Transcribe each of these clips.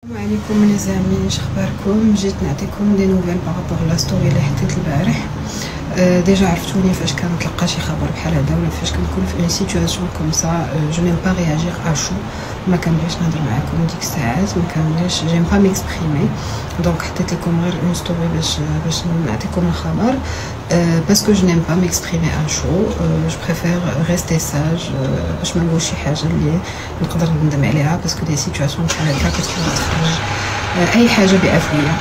السلام عليكم لي زامي، شخباركم؟ جيت نعطيكم دي نوفيل بارابور لا ستوري اللي حطيت البارح. ديجا عرفتوني فاش كنتلقى شي خبر بحال هذا ولا فاش كنكون في اون سيتوياسيون كوم سا، جو نيم با رياجير ا شو. ما كنبغيش نهضر معاكم ديك الساعات، ما كنبغيش جيم با ميكسبريمي. دونك حطيت لكم غير اون ستوري باش نعطيكم الخبر، باسكو جو نيم با ميكسبريمي ا شو. جو بريفير ريستي ساج باش ما نقولش شي حاجه اللي نقدر ندم عليها، باسكو دي سيتوياسيون بحال هكا كتخلي تخرج اي حاجه بعفويه.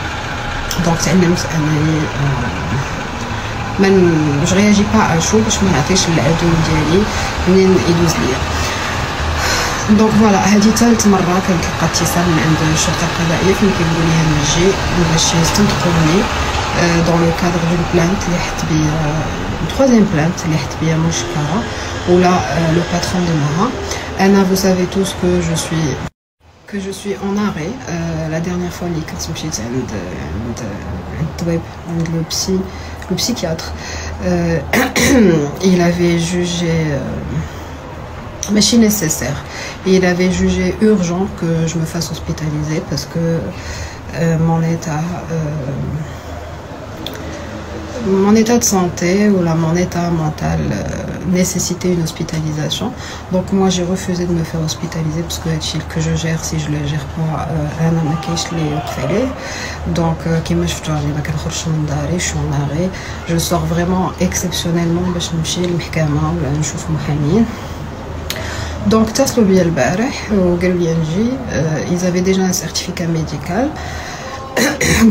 دونك تعلمت انني جو رياجي با اشو باش ما نعطيش العدو ديالي منين يدوز ليا. دونك فوالا، هذه ثالث مره كنتلقى اتصال من عند الشرطه القضائيه فين كيقولوا لي نجي باش يستنطقوني دون لو كادر دون بلانت اللي حط بيا، troisième plainte اللي حط بيا مشكره ولا لو باترون دو مها. انا vous savez tous que je suis en arrêt. La dernière fois اللي كنت مشيت عند الطبيب، عند le psychiatre, il avait jugé machine nécessaire. Il avait jugé urgent que je me fasse hospitaliser parce que mon état de santé ou mon état mental nécessitait une hospitalisation. Donc moi j'ai refusé de me faire hospitaliser parce que je gère, si je le gère pas, انا ما كاينش اللي يوقف عليه. Donc كيما شفتوا راني ما كنخرجش من داري، je suis en arrêt. Je sors vraiment exceptionnellement باش نمشي للمحكمه ولا نشوف محامين. دونك اتصلوا بيا البارح وقالوا لي نجي. ils avaient déjà un certificat médical.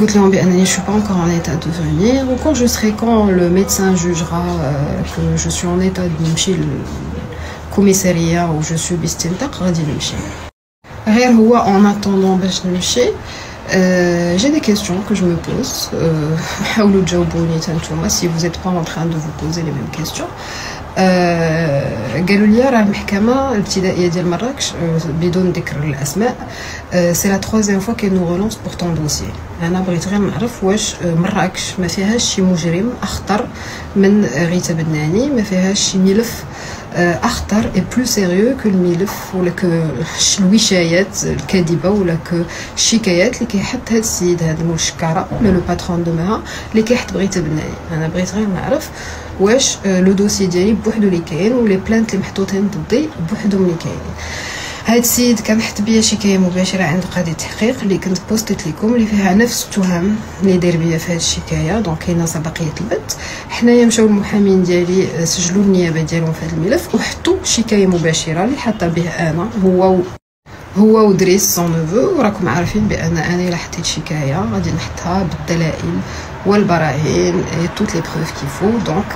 قلت لهم بانني je suis pas encore en état de venir, ou quand le médecin jugera que je suis en état de نمشي للكوميساريه و je suis باستنطاق غادي نمشي. غير هو en attendant باش نمشي j'ai des questions que je me pose. حاولوا تجاوبوني نتوما si vous êtes pas en train de vous poser les mêmes questions. قالوا لي راه المحكمه الابتدائيه ديال مراكش بدون ذكر الاسماء سي لا troisième fois qu'elle nous relance pour ton dossier. انا بغيت غير نعرف واش مراكش ما فيهاش شي مجرم اخطر من غيثة بناني، ما فيهاش شي ملف اخطر اي بلو سيريو كو الملف ولا كو الوشايات الكاذبه ولا كو الشكايات اللي كيحط هذا السيد هذا المشكره ولا لو باترون دو مها اللي كيحط غيثة بناني. انا بغيت غير نعرف واش لو دوسي ديالي بوحدو اللي كاين ولي بلانت اللي محطوطين ضدي بوحدهم اللي كاينين. هاد السيد كان حط بيا شكايه مباشره عند قاضي التحقيق اللي كنت بوستيت لكم، اللي فيها نفس التهم اللي داير بيا في هاد الشكايه. دونك كاينه سبقيه البت. حنايا مشاو المحامين ديالي سجلوا النيابه ديالهم في هاد الملف وحطوا شكايه مباشره اللي حاطه به انا هو ودريس سون نوفو. وراكم عارفين بان انا الا حطيت شكايه غادي نحطها بالدلائل والبراهين et toutes les preuves qu'il faut. Donc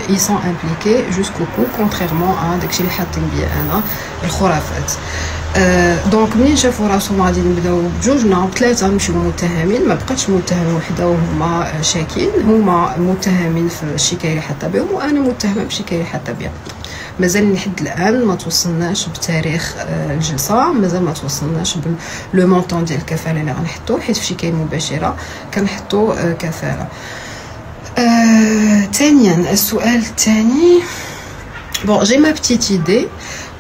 ils sont impliqués jusqu'au bout, contrairement à داكشي اللي حاطين بيا انا الخرافات. دونك منين شافوا راسهم غادي نبداو بجوجنا بثلاثه نمشيو متهمين، ما بقاتش متهم وحده وهما شاكين. هما متهمين في الشكايه اللي حاطه بهم وانا متهمه بالشكايه اللي حاطه بها. مازال لحد الان ما توصلناش بتاريخ الجلسه، مازال ما توصلناش بلو مونطون ديال الكفاله اللي غنحطو، حيت في شكايه مباشره كنحطو كفاله. ثانيا السؤال الثاني، بون جي ما بتيت ايدي،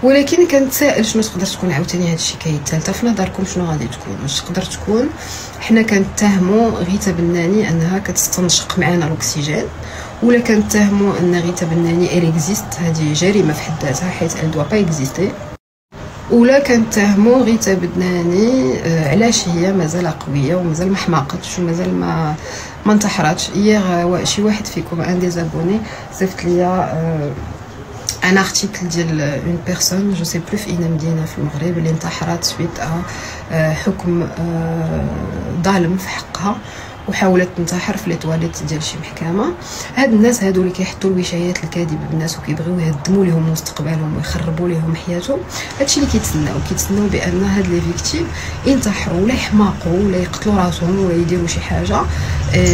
ولكن كنتسائل شنو تقدر تكون عاوتاني هاد الشكايه الثالثه. في نظركم شنو غادي تكون؟ واش تقدر تكون حنا كنتهموا غيثة بناني انها كتستنشق معنا الاكسجين، ولا كنتهموا ان غيثة بناني ال اكزيست، هذه جريمه في حد ذاتها حيت ال دوا با اكزيستي، ولا كنتهموا غيثة بناني علاش هي مازال قويه ومازال ما حماقتش ومازال ما انتحراتش. شي واحد فيكم ان دي زابوني صيفط ليا ان ارتيكل ديال اون بيرسون جو سي بلو في اين مدينه في المغرب اللي انتحرت سويت حكم ظالم في حقها وحاولت تنتحر في لي تواليت ديال شي محكمه. هاد الناس هادو اللي كيحطوا الوشايات الكاذبه بالناس وكيبغيو يهدموا لهم مستقبلهم ويخربوا لهم حياتهم، هادشي اللي كيتسناو بان هاد لي فيكتيم ينتحروا ولا يحماقوا ولا يقتلوا راسهم ولا يديروا شي حاجه.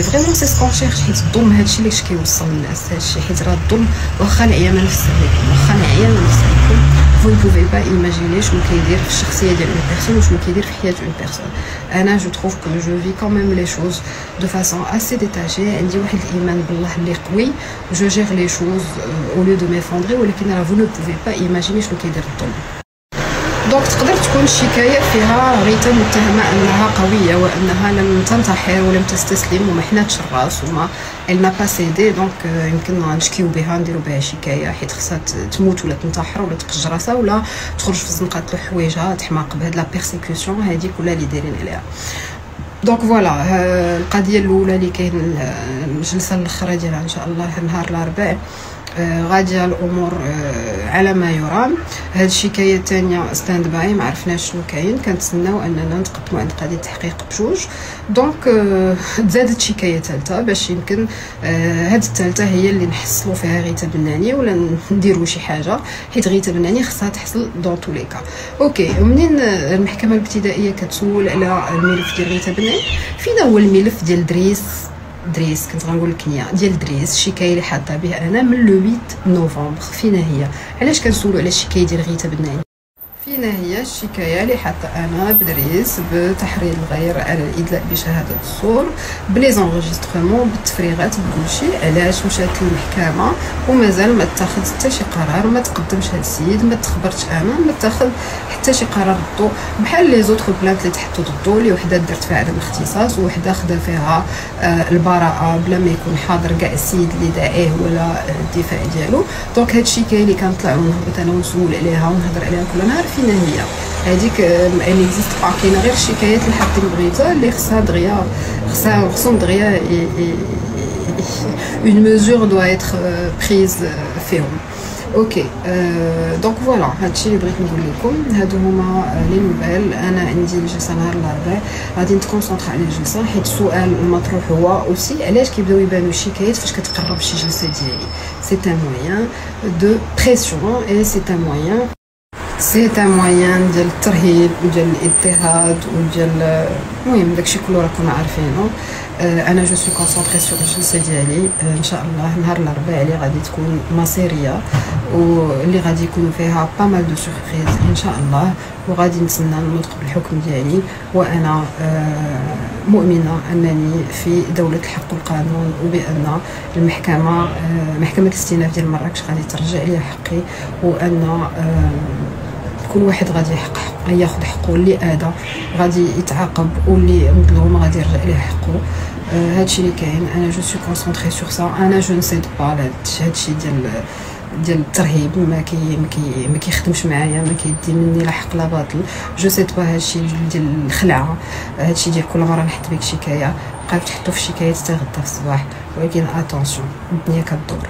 فريمون سي سكون شيرش، حيت الظلم هادشي اللي كيوصل للناس هادشي، حيت راه الظلم واخا نعيا ما نفس عليكم، واخا نعيا ما نفس عليكم، vous ne pouvez pas imaginer شنو كيدير في الشخصيه ديال اون بيرسون وشنو كيدير في حياه اون بيرسون. انا جو تروف كو جو في كوميم لي شوز دو فاسون اسي ديتاشي، عندي واحد الايمان بالله اللي قوي، جو جير لي شوز او ليو دو ميفوندري، ولكن راه vous ne pouvez pas imaginer شنو كيدير الظلم. دونك تقدر تكون الشكايه فيها غيتا متهمه انها قويه وانها لم تنتحر ولم تستسلم وما حناتش الراس وما النا با سيدي. دونك يمكن نشكيو بها نديرو بها شكايه حيت خصها تموت ولا تنتحر ولا تقج راسها ولا تخرج في الزنقه تلوح حوايجها تحماق بهاد لا بيرسيكوسيون هذيك ولا اللي دايرين عليها. دونك فوالا القضيه الاولى اللي كاين الجلسه الاخرى ديالها ان شاء الله نهار الاربعاء غاديه الامور على ما يرام. هاد الشكايه الثانيه ستاند باي ما عرفناش شنو كاين، كنتسناو اننا نتقدموا عند قضيه التحقيق بجوج. دونك تزادت شكايه ثالثه باش يمكن هاد الثالثه هي اللي نحصلوا فيها غيتا بناني ولا نديروا شي حاجه حيت غيتا بناني خصها تحصل دون تو لي كا. اوكي ومنين المحكمه الابتدائيه كتسول على الملف ديال غيتا بناني، فين هو الملف ديال دريس كنت غنقول لك نيه ديال دريس الشكايه اللي حاطه به انا من لو 8 نوفمبر. فينا هي؟ علاش كنسولوا على الشكايه ديال غيتا بناني؟ فينا هي الشكايه اللي حاطه انا بدريس بتحريض الغير على الادلاء بشهاده الزور بلي زونجسترمون بالتفريغات بكلشي. علاش مشات للمحكمه ومازال ما اتخذ حتى شي قرار، ما تقدمش هاد السيد، ما تخبرتش انا، ما اتخذ حتى شي قرار ضدو بحال لي زوتر بلانت اللي تحطوا ضدو اللي وحده درت فيها عدم اختصاص وحده خدا فيها البراءه بلا ما يكون حاضر كاع السيد اللي داعيه ولا الدفاع ديالو. دونك هاد الشكايه اللي كنطلع ونهبط انا ونسول عليها ونهضر عليها كل نهار فينا هي هذيك اللي اكزيست با. كاينه غير الشكايات اللي حاطين بغيتها اللي خصهم دغيا اون ميزور دوا اتر بريز فيهم. اوكي دونك فوالا هادشي اللي بغيت نقول لكم. هادو هما لي نوبال. انا عندي الجلسه نهار الاربعاء غادي نتكونسونطرا على الجلسه حيت السؤال المطروح هو اوسي علاش كيبداو يبانوا الشكايات فاش كتقرب شي جلسه ديالي. سي ان موين دو بريسيون اي سي ان موين ديال الترهيب وديال الاضطهاد وديال المهم داكشي كله راكم عارفينه. انا جو سو كونسونطري سور الجلسه ديالي ان شاء الله نهار الاربعاء اللي غادي تكون مصيريه واللي غادي يكونوا فيها با مال دو سوربريز ان شاء الله، وغادي نتسنى النطق بالحكم ديالي. وانا مؤمنه انني في دوله الحق والقانون وبان المحكمه محكمه الاستئناف ديال مراكش غادي ترجع لي حقي وان كل واحد غادي ياخذ حقه، اللي ادى غادي يتعاقب واللي مظلوم غادي يرجع ليه حقه. هادشي اللي كاين. انا جو سو كونسونطري سور سا. انا جو نسيد با هادشي ديال الترهيب ما كيخدمش معايا، ما كيدي مني لا حق لا باطل. جو سيد با هادشي ديال الخلعه، هادشي ديال كل مره نحط بك شكايه بقاو تحطوا في شكايات حتى غدا في الصباح. ولكن اتونسيون الدنيا كدور.